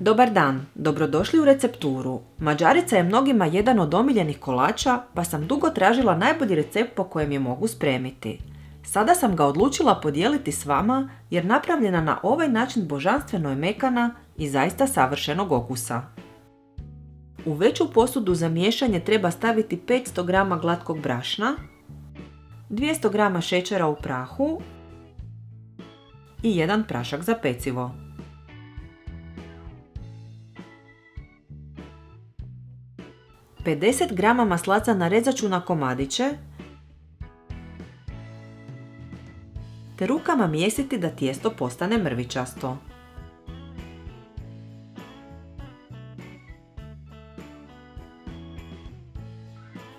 Dobar dan, dobrodošli u recepturu. Mađarica je mnogima jedan od omiljenih kolača, pa sam dugo tražila najbolji recept po kojem je mogu spremiti. Sada sam ga odlučila podijeliti s vama jer napravljena na ovaj način božanstveno je mekana i zaista savršenog okusa. U veću posudu za miješanje treba staviti 500 g glatkog brašna, 200 g šećera u prahu i 1 prašak za pecivo. Pedeset grama maslaca narezat ću na komadiće te rukama mijesiti da tijesto postane mrvičasto.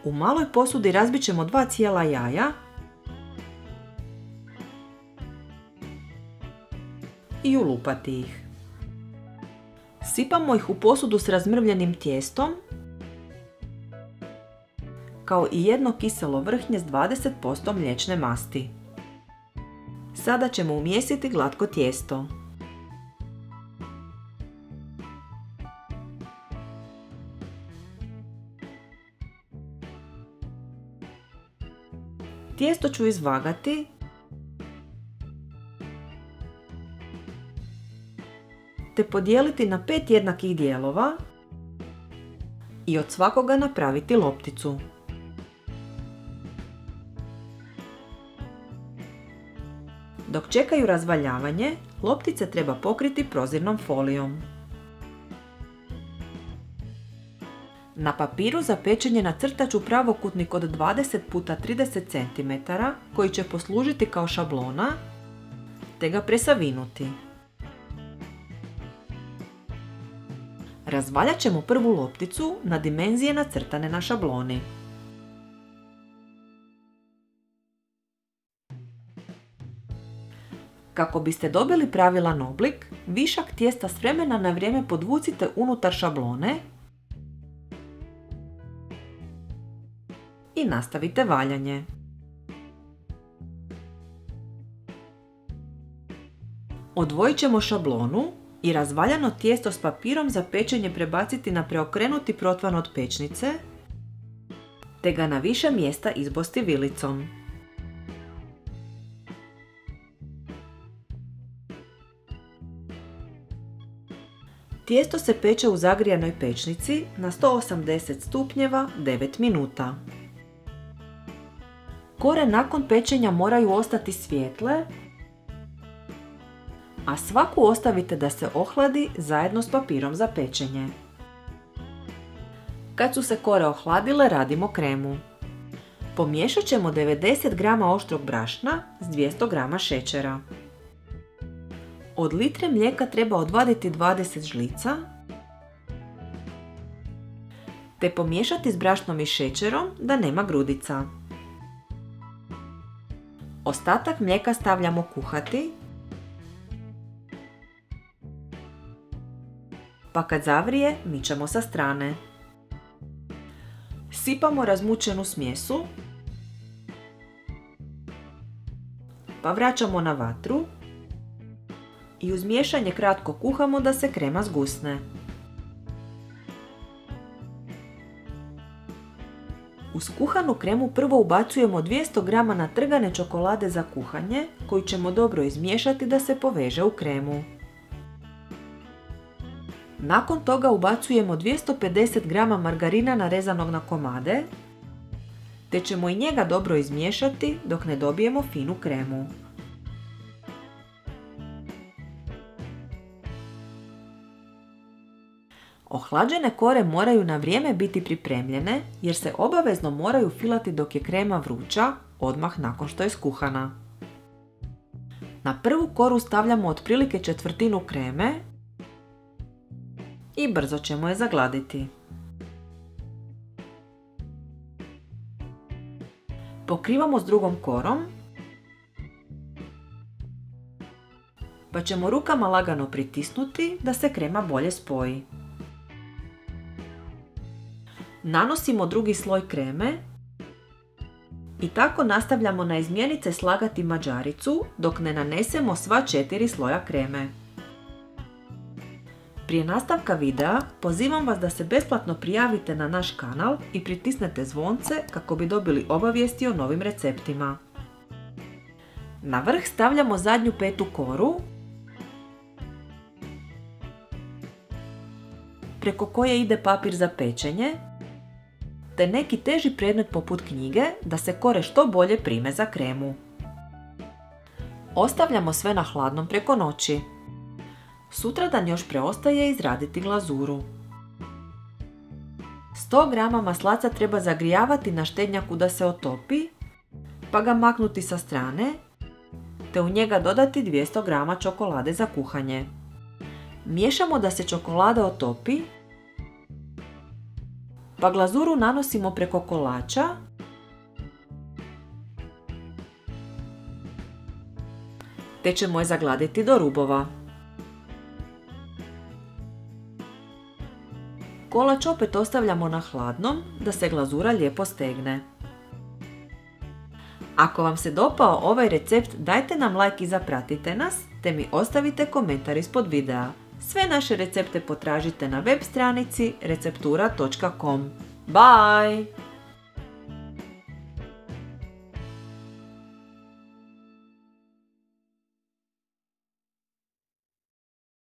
U maloj posudi razbit ćemo 2 cijela jaja i ulupati ih. Sipamo ih u posudu s razmrvljenim tijestom kao i jedno kiselo vrhnje s 20% mliječne masti. Sada ćemo umjesiti glatko tijesto. Tijesto ću izvagati te podijeliti na 5 jednakih dijelova i od svakoga napraviti lopticu. Dok čekaju razvaljavanje, loptice treba pokriti prozirnom folijom. Na papiru za pečenje nacrtat ću pravokutnik od 20 x 30 cm koji će poslužiti kao šablona, te ga presavinuti. Razvaljat ćemo prvu lopticu na dimenzije nacrtane na šabloni. Kako biste dobili pravilan oblik, višak tijesta s vremena na vrijeme podvucite unutar šablone i nastavite valjanje. Odvojit ćemo šablonu i razvaljano tijesto s papirom za pečenje prebaciti na preokrenuti protvan od pečnice, te ga na više mjesta izbosti vilicom. Tijesto se peče u zagrijanoj pečnici na 180 stupnjeva 9 minuta. Kore nakon pečenja moraju ostati svijetle, a svaku ostavite da se ohladi zajedno s papirom za pečenje. Kad su se kore ohladile, radimo kremu. Pomiješat ćemo 90 g oštrog brašna s 200 g šećera. Od litre mlijeka treba odvaditi 20 žlica, te pomiješati s brašnom i šećerom da nema grudica. Ostatak mlijeka stavljamo kuhati, pa kad zavrije mičemo sa strane. Sipamo razmučenu smjesu, pa vraćamo na vatru i uz miješanje kratko kuhamo da se krema zgusne. U skuhanu kremu prvo ubacujemo 200 g natrgane čokolade za kuhanje koju ćemo dobro izmiješati da se poveže u kremu. Nakon toga ubacujemo 250 g margarina narezanog na komade, te ćemo i njega dobro izmiješati dok ne dobijemo finu kremu. Ohlađene kore moraju na vrijeme biti pripremljene jer se obavezno moraju filati dok je krema vruća, odmah nakon što je skuhana. Na prvu koru stavljamo otprilike četvrtinu kreme i brzo ćemo je zagladiti. Pokrivamo s drugom korom, pa ćemo rukama lagano pritisnuti da se krema bolje spoji. Nanosimo drugi sloj kreme i tako nastavljamo na izmjenice slagati mađaricu dok ne nanesemo sva 4 sloja kreme. Prije nastavka videa pozivam vas da se besplatno prijavite na naš kanal i pritisnete zvonce kako bi dobili obavijesti o novim receptima. Na vrh stavljamo zadnju petu koru, preko koje ide papir za pečenje, te neki teži predmet poput knjige da se kore što bolje prime za kremu. Ostavljamo sve na hladnom preko noći. Sutradan još preostaje izraditi glazuru. 100 g maslaca treba zagrijavati na štednjaku da se otopi, pa ga maknuti sa strane, te u njega dodati 200 g čokolade za kuhanje. Miješamo da se čokolada otopi, pa glazuru nanosimo preko kolača, te ćemo je zagladiti do rubova. Kolač opet ostavljamo na hladnom da se glazura lijepo stegne. Ako vam se dopao ovaj recept, dajte nam like i zapratite nas, te mi ostavite komentar ispod videa. Sve naše recepte potražite na web stranici receptura.com. Bye!